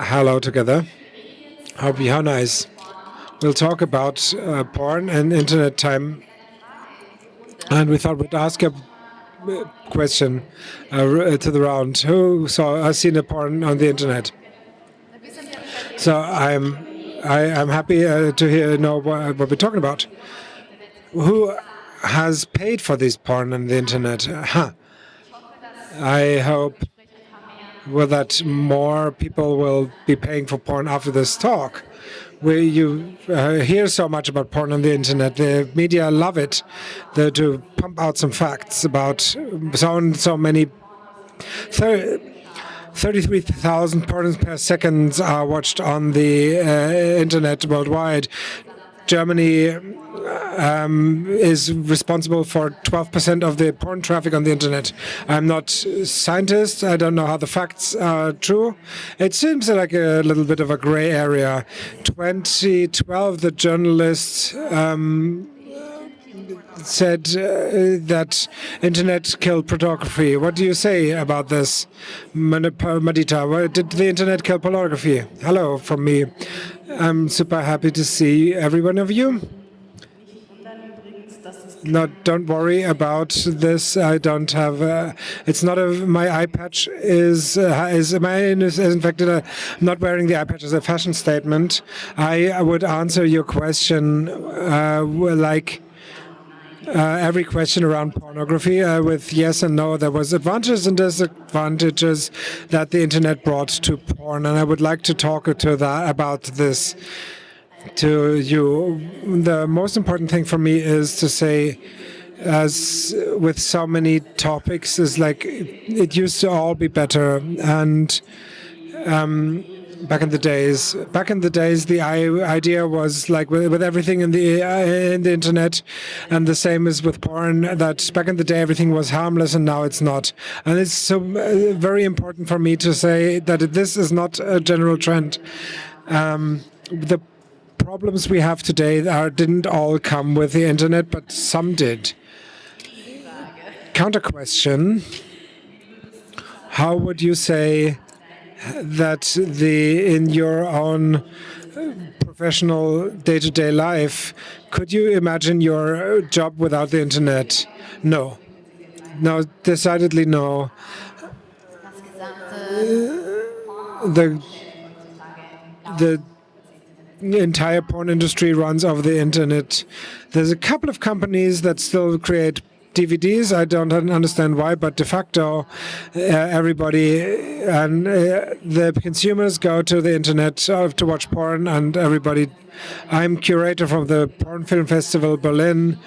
Hello together. How nice. We'll talk about porn and internet time. And we thought we'd ask a question to the round. Who has seen a porn on the internet? So I'm happy to know what we're talking about. Who has paid for this porn on the internet? I hope that more people will be paying for porn after this talk. You hear so much about porn on the internet. The media love it. To pump out some facts about so many. 33,000 porns per second are watched on the internet worldwide. Germany is responsible for 12% of the porn traffic on the internet. I'm not a scientist. I don't know how the facts are true. It seems like a little bit of a gray area. 2012, the journalist said that internet killed pornography. What do you say about this, Madita? Did the internet kill pornography? Hello from me. I'm super happy to see every one of you. No, don't worry about this. I don't have. It's not my eye patch is mine is infected. I'm not wearing the eye patch as a fashion statement. I would answer your question like every question around pornography with yes and no. There was advantages and disadvantages that the internet brought to porn, and I would like to talk about this to you. The most important thing for me is to say, as with so many topics, is like it used to all be better, and back in the days, the idea was like with everything in the internet, and the same is with porn. That back in the day everything was harmless, and now it's not. And it's so very important for me to say that this is not a general trend. The problems we have today didn't all come with the internet, but some did. Counter question: how would you say that in your own professional day-to-day life, could you imagine your job without the internet? No, decidedly no. The entire porn industry runs over the internet. There's a couple of companies that still create DVDs. I don't understand why, but de facto, everybody and the consumers go to the internet to watch porn, and everybody. I'm curator from the Porn Film Festival Berlin,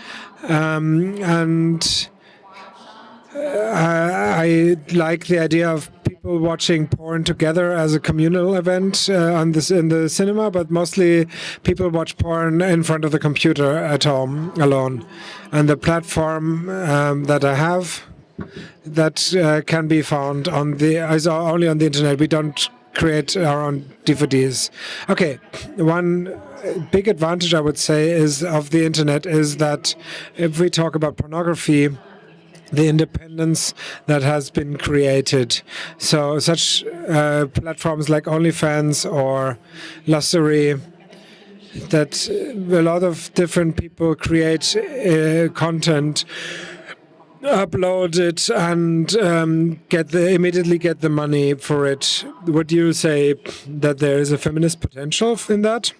and I like the idea of people watching porn together as a communal event in the cinema, but mostly people watch porn in front of the computer at home alone. And the platform that I have that can be found is only on the internet. We don't create our own DVDs. Okay, one big advantage I would say of the internet is that if we talk about pornography, the independence that has been created. So such platforms like OnlyFans or Lustery, that a lot of different people create content, upload it, and immediately get the money for it. Would you say that there is a feminist potential in that?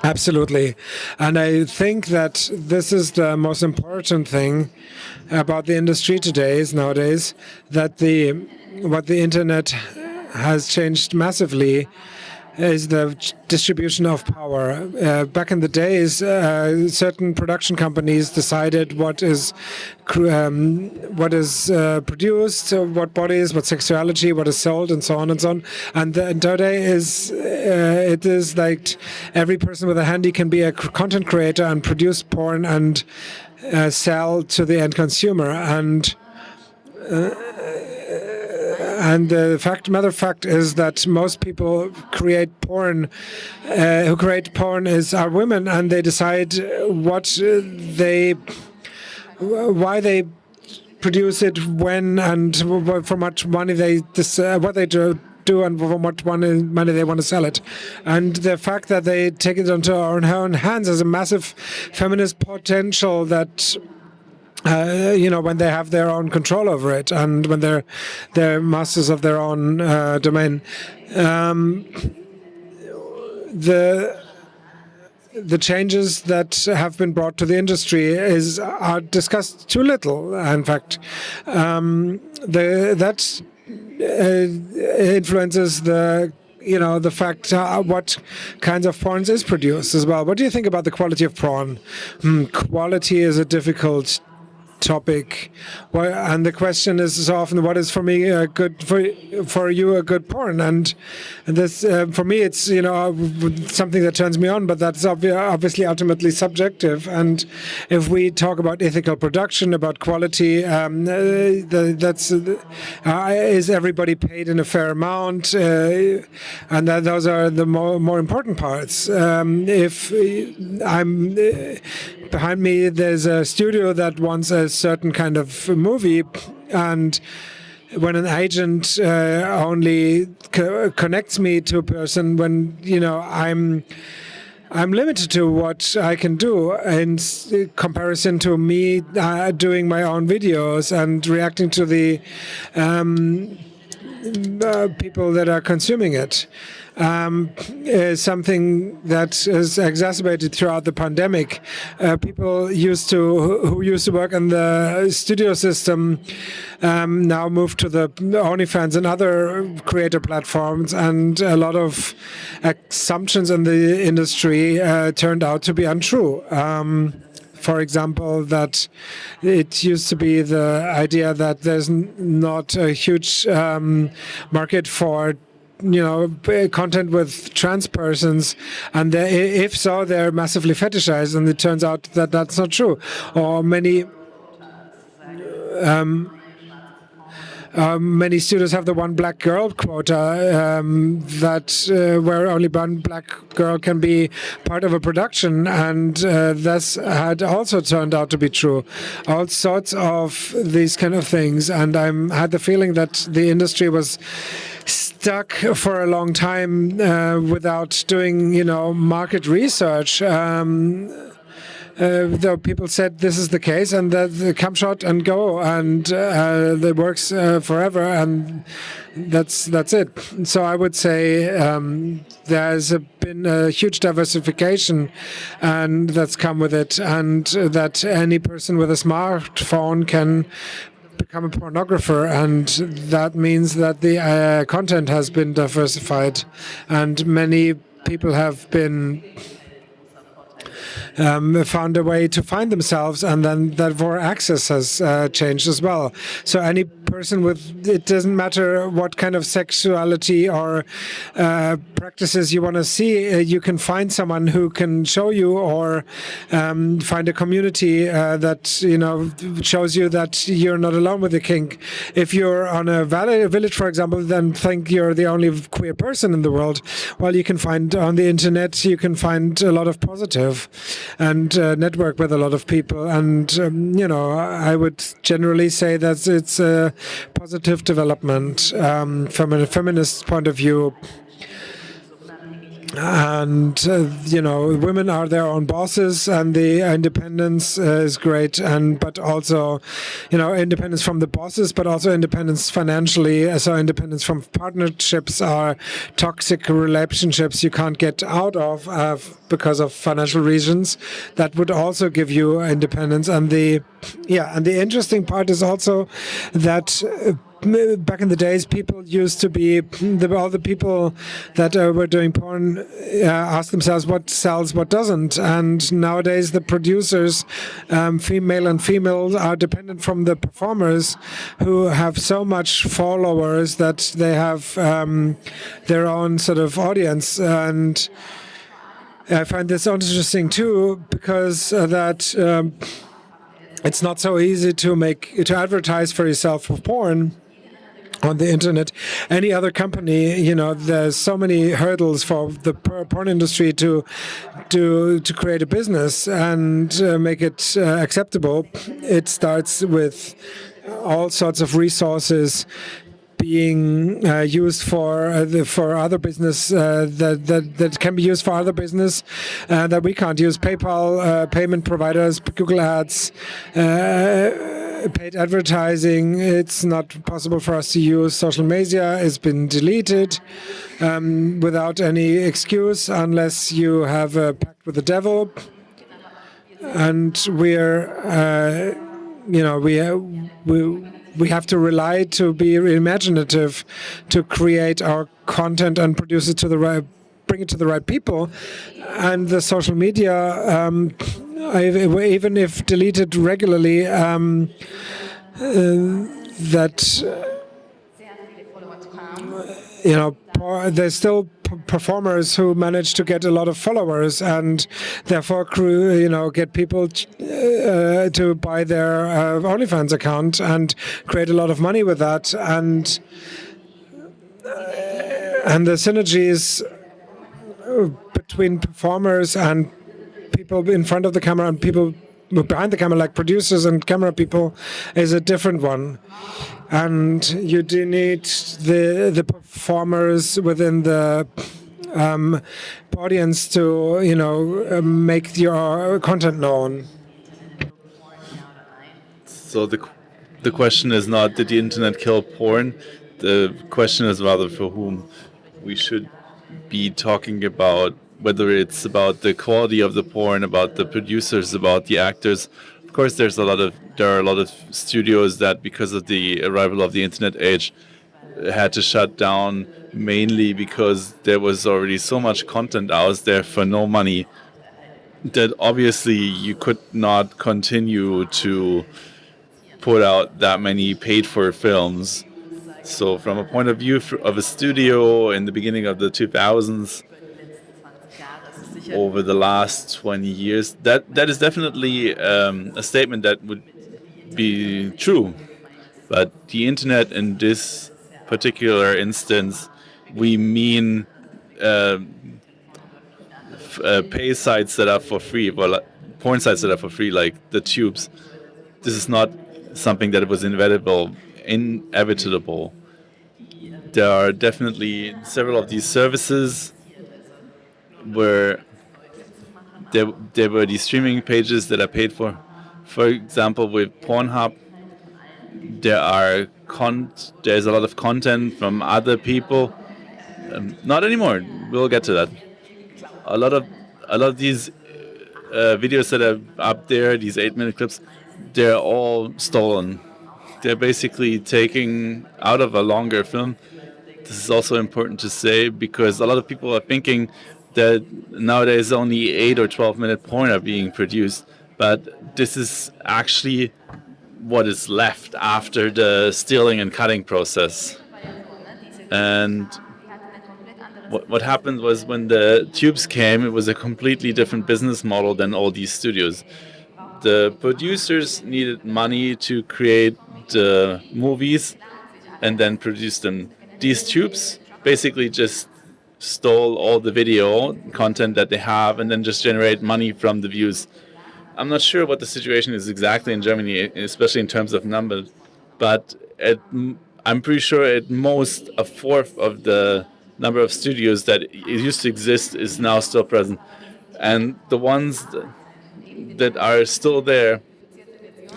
Absolutely. And I think that this is the most important thing about the industry nowadays, that what the internet has changed massively is the distribution of power. Back in the days, certain production companies decided what is produced, what bodies, what sexuality, what is sold, and so on and so on. And today it is like every person with a handy can be a content creator and produce porn and sell to the end consumer. And the matter of fact is that most people who create porn are women, and they decide why they produce it, when, and for much money what they do and for what money they want to sell it. And the fact that they take it onto our own hands has a massive feminist potential that when they have their own control over it and when they're masters of their own domain. The changes that have been brought to the industry are discussed too little. In fact, that influences the fact what kinds of porn is produced as well. What do you think about the quality of porn? Quality is a difficult topic, and the question is so often, what is for me good for you a good porn? And this for me, it's something that turns me on, but that's obviously ultimately subjective. And if we talk about ethical production, about quality, that's is everybody paid in a fair amount? And those are the more important parts. If I'm behind me, there's a studio that wants a certain kind of movie, and when an agent only connects me to a person, when I'm limited to what I can do in comparison to me doing my own videos and reacting to the people that are consuming it. Is something that is exacerbated throughout the pandemic. People who used to work in the studio system now move to the OnlyFans and other creator platforms, and a lot of assumptions in the industry turned out to be untrue. For example, that it used to be the idea that there's not a huge market for content with trans persons, and if so, they're massively fetishized, and it turns out that that's not true. Or many studios have the one black girl quota where only one black girl can be part of a production, and this had also turned out to be true. All sorts of these kind of things, and I had the feeling that the industry was stuck for a long time without doing, market research. Though people said this is the case, and that come shot and go, and it works forever, and that's it. So I would say there's been a huge diversification, and that's come with it, and that any person with a smartphone can become a pornographer, and that means that the content has been diversified, and many people have been found a way to find themselves, and then therefore access has changed as well. So any person it doesn't matter what kind of sexuality or practices you want to see, you can find someone who can show you, or find a community that shows you that you're not alone with the kink. If you're on a village, for example, then think you're the only queer person in the world. Well, you can find on the internet, you can find a lot of positive, and network with a lot of people, and I would generally say that it's a positive development from a feminist point of view. And women are their own bosses, and the independence is great, but also independence from the bosses, but also independence financially. So independence from partnerships are toxic relationships you can't get out of because of financial reasons. That would also give you independence. And the interesting part is also that back in the days, people used to be, all the people that were doing porn asked themselves what sells, what doesn't. And nowadays, the producers, male and female, are dependent from the performers, who have so much followers that they have their own sort of audience. And I find this interesting too, because it's not so easy to advertise for yourself for porn on the internet. Any other company, there's so many hurdles for the porn industry to create a business and make it acceptable. It starts with all sorts of resources. being used for other business that can be used for other business that we can't use. PayPal, payment providers, Google Ads, paid advertising. It's not possible for us to use social media. It's been deleted without any excuse unless you have a pact with the devil. And we're, we have to rely to be imaginative to create our content and produce it to the right, bring it to the right people. And the social media, even if deleted regularly, there's still performers who manage to get a lot of followers and therefore get people to buy their OnlyFans account and create a lot of money with that, and the synergies between performers and people in front of the camera and people behind the camera, like producers and camera people, is a different one. And you do need the performers within the audience to make your content known. So the question is not, did the internet kill porn? The question is rather for whom we should be talking about, whether it's about the quality of the porn, about the producers, about the actors. Of course, there are a lot of studios that, because of the arrival of the internet age, had to shut down, mainly because there was already so much content out there for no money that obviously you could not continue to put out that many paid-for films. So from a point of view of a studio in the beginning of the 2000s, over the last 20 years, that is definitely a statement that would be true. But the internet in this particular instance, we mean pay sites that are for free, well, porn sites that are for free, like the tubes. This is not something that was inevitable. There are definitely several of these services where there were these streaming pages that are paid for. For example, with Pornhub, there's a lot of content from other people. Not anymore. We'll get to that. A lot of these videos that are up there, these 8-minute clips, they're all stolen. They're basically taken out of a longer film. This is also important to say because a lot of people are thinking that nowadays only 8 or 12-minute porn are being produced, but this is actually what is left after the stilling and cutting process. And what happened was, when the tubes came, it was a completely different business model than all these studios. The producers needed money to create the movies and then produce them. These tubes basically just stole all the video content that they have and then just generate money from the views. I'm not sure what the situation is exactly in Germany, especially in terms of numbers, but I'm pretty sure at most a fourth of the number of studios that used to exist is now still present. And the ones that are still there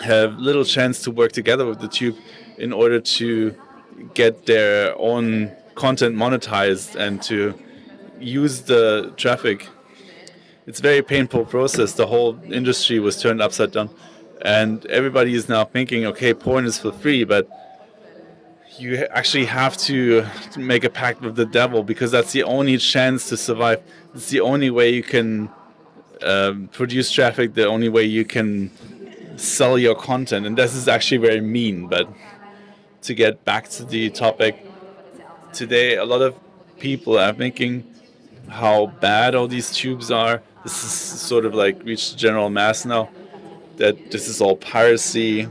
have little chance to work together with the tube in order to get their own content monetized and to use the traffic. It's a very painful process. The whole industry was turned upside down, and everybody is now thinking, okay, porn is for free, but you actually have to make a pact with the devil, because that's the only chance to survive. It's the only way you can produce traffic, the only way you can sell your content. And this is actually very mean. But to get back to the topic, today a lot of people are thinking how bad all these tubes are. This is sort of like reached the general mass now, that this is all piracy,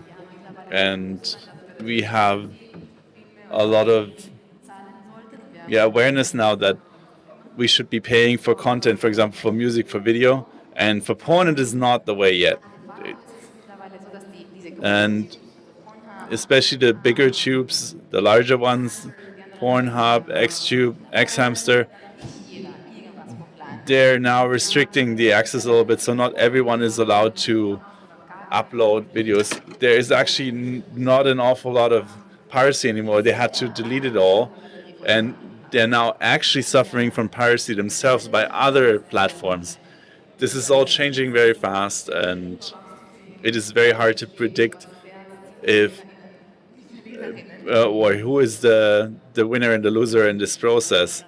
and we have a lot of awareness now that we should be paying for content, for example, for music, for video, and for porn it is not the way yet. And especially the bigger tubes, the larger ones, Pornhub, Xtube, Xhamster, they're now restricting the access a little bit, so not everyone is allowed to upload videos. There is actually not an awful lot of piracy anymore. They had to delete it all, and they're now actually suffering from piracy themselves by other platforms. This is all changing very fast, and it is very hard to predict if or who is the winner and the loser in this process.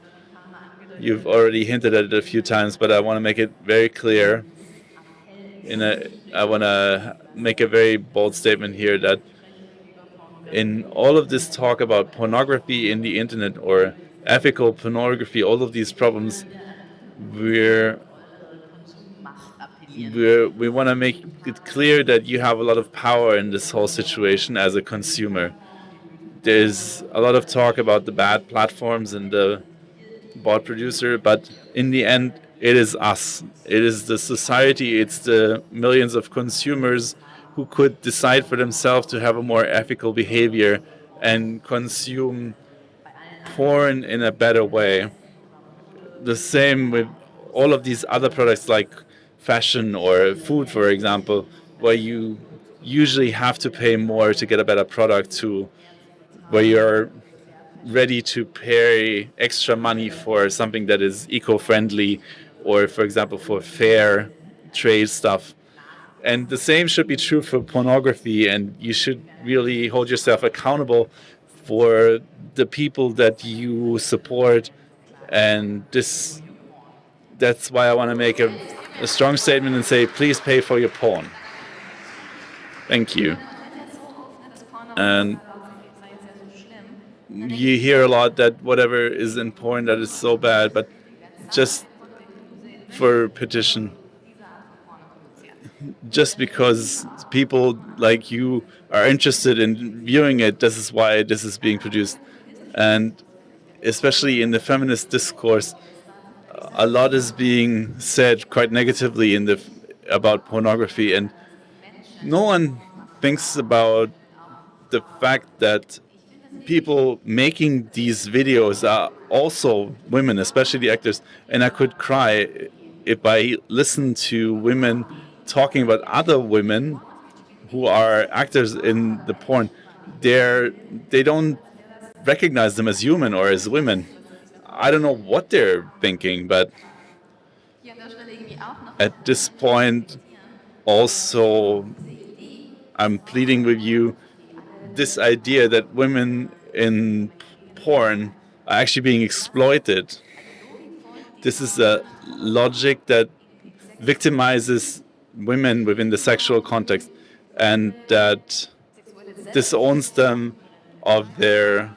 You've already hinted at it a few times, but I want to make it very clear. I want to make a very bold statement here that in all of this talk about pornography in the internet or ethical pornography, all of these problems, we want to make it clear that you have a lot of power in this whole situation as a consumer. There's a lot of talk about the bad platforms and the bot producer, but in the end, it is us. It is the society. It's the millions of consumers who could decide for themselves to have a more ethical behavior and consume porn in a better way. The same with all of these other products like fashion or food, for example, where you usually have to pay more to get a better product, to where you're ready to pay extra money for something that is eco-friendly or, for example, for fair trade stuff. And the same should be true for pornography, and you should really hold yourself accountable for the people that you support. And that's why I want to make a strong statement and say, please pay for your porn. Thank you. And you hear a lot that whatever is in porn that is so bad, but just for petition, just because people like you are interested in viewing it, this is why this is being produced. And especially in the feminist discourse, a lot is being said quite negatively about pornography, and no one thinks about the fact that people making these videos are also women, especially the actors. And I could cry if I listen to women talking about other women who are actors in the porn. They don't recognize them as human or as women. I don't know what they're thinking, but at this point, also, I'm pleading with you, this idea that women in porn are actually being exploited. This is a logic that victimizes women within the sexual context, and that disowns them of their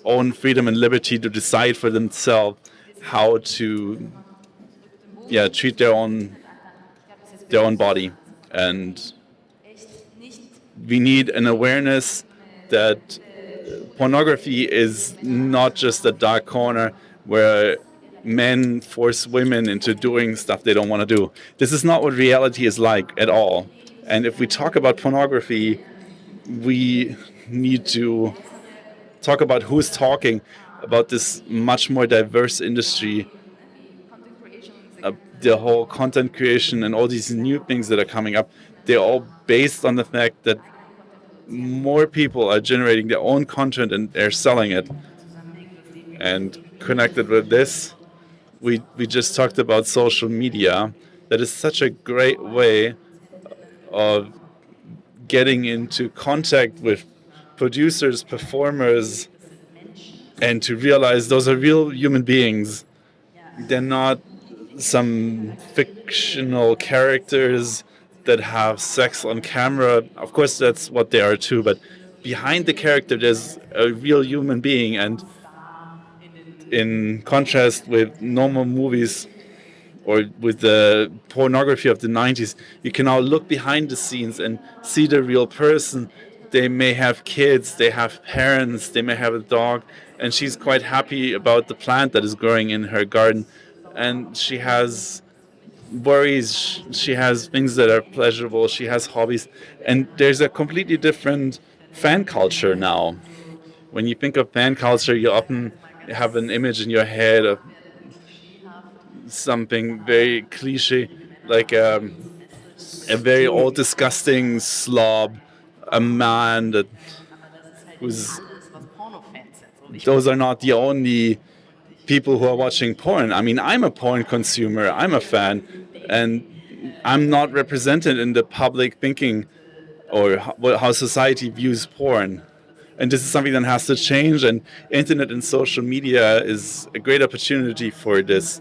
own freedom and liberty to decide for themselves how to treat their own body. And we need an awareness that pornography is not just a dark corner where men force women into doing stuff they don't want to do. This is not what reality is like at all. And if we talk about pornography, we need to talk about who's talking about this much more diverse industry. The whole content creation and all these new things that are coming up, they're all based on the fact that more people are generating their own content and they're selling it. And connected with this, we just talked about social media. That is such a great way of getting into contact with producers, performers, and to realize those are real human beings. They're not some fictional characters that have sex on camera. Of course, that's what they are too, but behind the character, there's a real human being. And in contrast with normal movies or with the pornography of the 90s, you can now look behind the scenes and see the real person. They may have kids, they have parents, they may have a dog, and she's quite happy about the plant that is growing in her garden. And she has worries, she has things that are pleasurable, she has hobbies. And there's a completely different fan culture now, When you think of fan culture, you often have an image in your head of something very cliche, like a very old, disgusting slob, a man that who's. Those are not the only people who are watching porn. I mean, I'm a porn consumer, I'm a fan, and I'm not represented in the public thinking or how society views porn. And this is something that has to change, and internet and social media is a great opportunity for this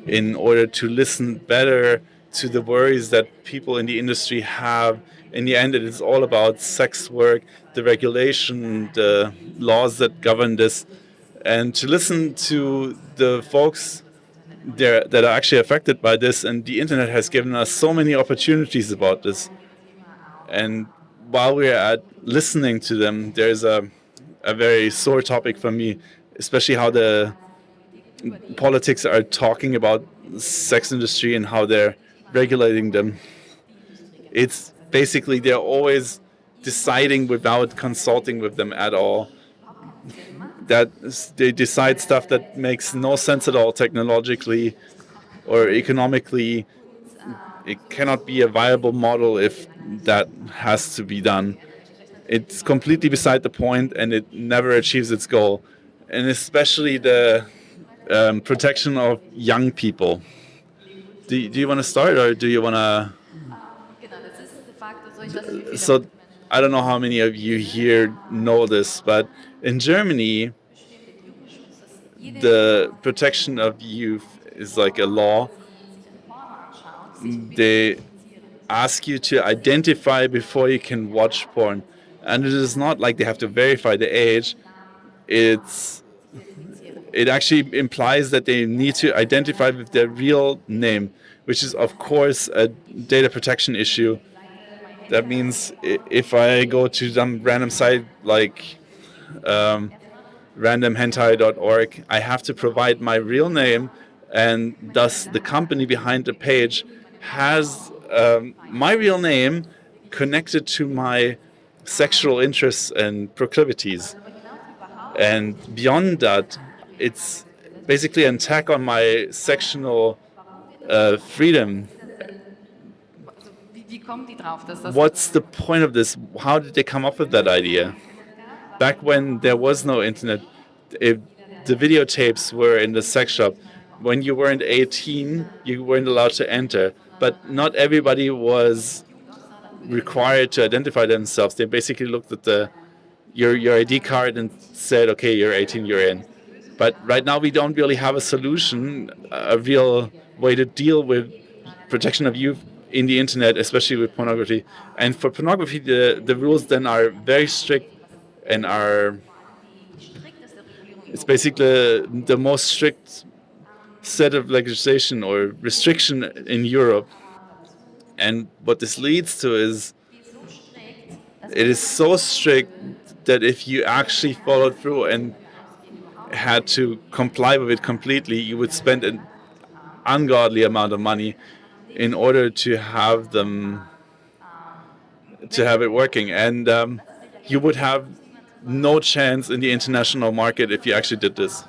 in order to listen better to the worries that people in the industry have. In the end, it is all about sex work, the regulation, the laws that govern this, and to listen to the folks there that are actually affected by this. And the internet has given us so many opportunities about this. And while we're at listening to them, there's a very sore topic for me, especially how the politics are talking about sex industry and how they're regulating them. It's basically they're always deciding without consulting with them at all. That they decide stuff that makes no sense at all technologically or economically. It cannot be a viable model if that has to be done. It's completely beside the point, and it never achieves its goal. And especially the protection of young people. Do you want to start, or do you want to? So I don't know how many of you here know this, but in Germany, the protection of youth is like a law. They ask you to identify before you can watch porn. And it is not like they have to verify the age. It actually implies that they need to identify with their real name, which is, of course, a data protection issue. That means if I go to some random site like randomhentai.org, I have to provide my real name, and thus the company behind the page has my real name connected to my sexual interests and proclivities. And beyond that, it's basically an attack on my sexual freedom. What's the point of this? How did they come up with that idea? Back when there was no internet, the videotapes were in the sex shop. When you weren't 18, you weren't allowed to enter. But not everybody was required to identify themselves. They basically looked at your ID card and said, okay, you're 18, you're in. But right now we don't really have a solution, a real way to deal with protection of youth in the internet, especially with pornography. And for pornography, the rules then are very strict and it's basically the most strict set of legislation or restriction in Europe. And what this leads to is it is so strict that if you actually followed through and had to comply with it completely, you would spend an ungodly amount of money in order to have it working. And you would have no chance in the international market if you actually did this.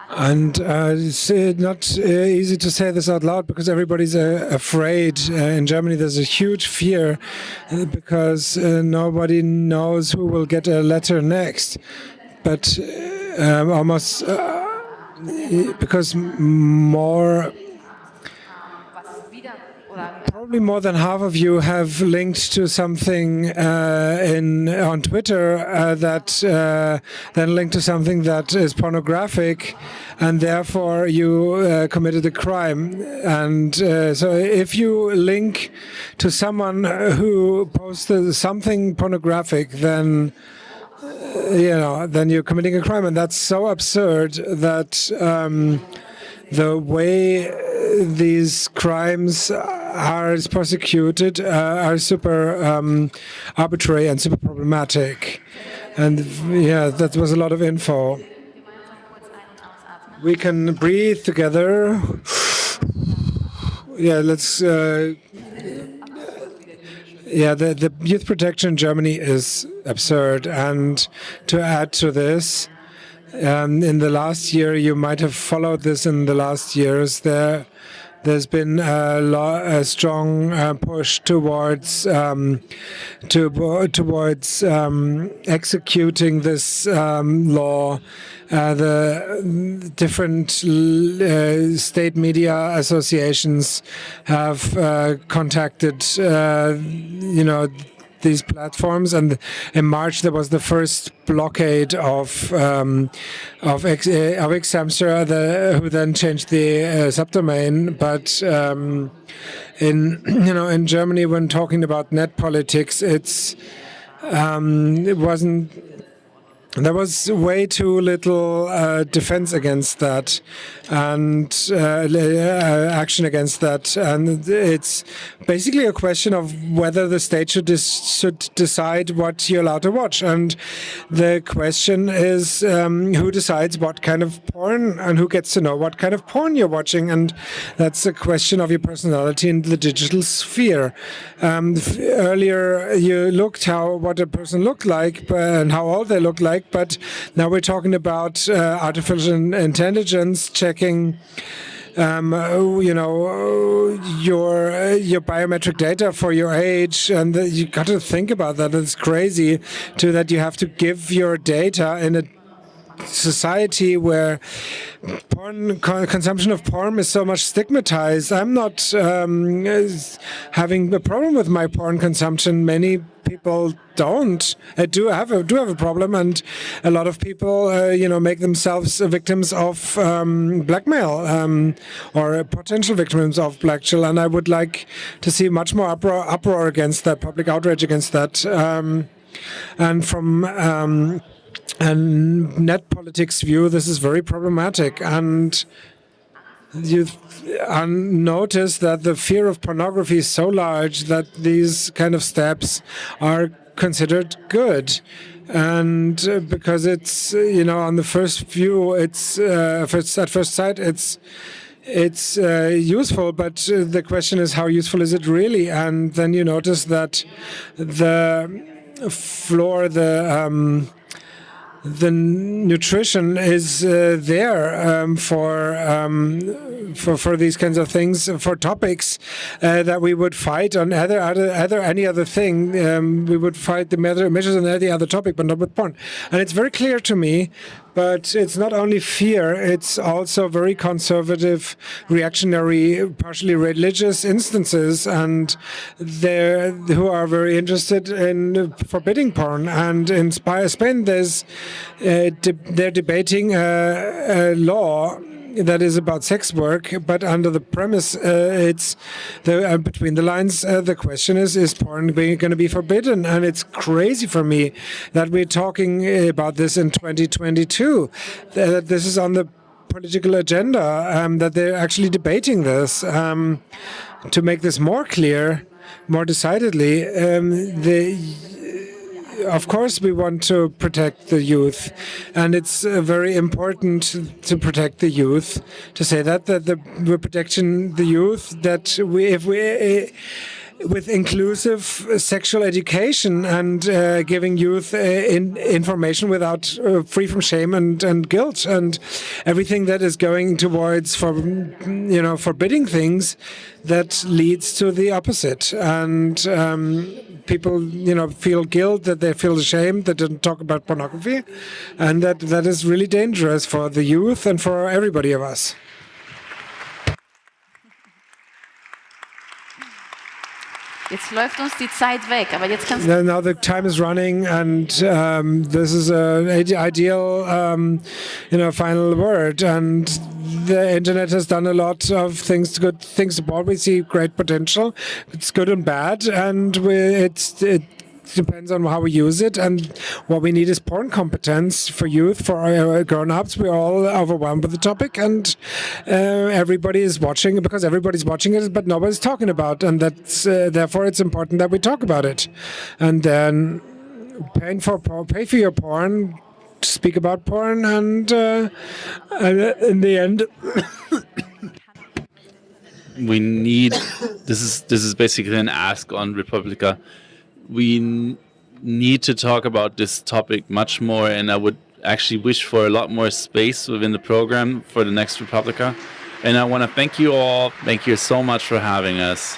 And it's not easy to say this out loud because everybody's afraid. In Germany, there's a huge fear because nobody knows who will get a letter next. But almost because probably more than half of you have linked to something on Twitter that then linked to something that is pornographic, and therefore you committed a crime. And so if you link to someone who posted something pornographic, then then you're committing a crime, and that's so absurd that the way these crimes are prosecuted are super arbitrary and super problematic. And yeah, that was a lot of info. We can breathe together. Yeah, let's. Yeah, the youth protection in Germany is absurd. And to add to this, in the last year, you might have followed this in the last years, there's been a strong push towards executing this law. The different state media associations have contacted, these platforms, and in March there was the first blockade of Xhamster, who then changed the subdomain. But in Germany, when talking about net politics, it wasn't. There was way too little defense against that and action against that. And it's basically a question of whether the state should decide what you're allowed to watch. And the question is who decides what kind of porn and who gets to know what kind of porn you're watching. And that's a question of your personality in the digital sphere. Earlier you looked what a person looked like and how old they looked like. But now we're talking about artificial intelligence checking, your biometric data for your age, and you got to think about that. It's crazy that you have to give your data in a society where consumption of porn is so much stigmatized. I'm not having a problem with my porn consumption. Many people don't. I do have a problem, and a lot of people, make themselves victims of blackmail or potential victims of blackmail. And I would like to see much more uproar against that, public outrage against that, and from and net politics view, this is very problematic. And you notice that the fear of pornography is so large that these kind of steps are considered good. And because it's, on the first view, it's at first sight, it's useful, but the question is, how useful is it really? And then you notice that the floor, the nutrition is there for these kinds of things, for topics that we would fight on any other thing. We would fight the measures on any other topic, but not with porn. And it's very clear to me. But it's not only fear, it's also very conservative, reactionary, partially religious instances, and who are very interested in forbidding porn. And in Spain, they're debating a law that is about sex work, but under the premise, it's between the lines. The question is porn going to be forbidden? And it's crazy for me that we're talking about this in 2022. That this is on the political agenda. That they're actually debating this. To make this more clear, more decidedly, of course, we want to protect the youth, and it's very important to protect the youth. To say that we're protecting the youth, that with inclusive sexual education and giving youth information without free from shame and guilt, and everything that is going towards forbidding things that leads to the opposite. And people feel guilt, that they feel ashamed, that they don't talk about pornography, and that is really dangerous for the youth and for everybody of us. Jetzt läuft uns die Zeit weg, aber jetzt kannst Now the time is running, and this is an ideal, final word. And the internet has done a lot of good things about. We see great potential. It's good and bad, and it depends on how we use it. And what we need is porn competence for youth, for grown-ups. We're all overwhelmed with the topic, and everybody is watching because everybody's watching it, but nobody's talking about. And that's therefore it's important that we talk about it. And then pay for your porn, speak about porn, and in the end. we need, this is basically an ask on Republica. We need to talk about this topic much more, and I would actually wish for a lot more space within the program for the next Republica. And I want to thank you all. Thank you so much for having us.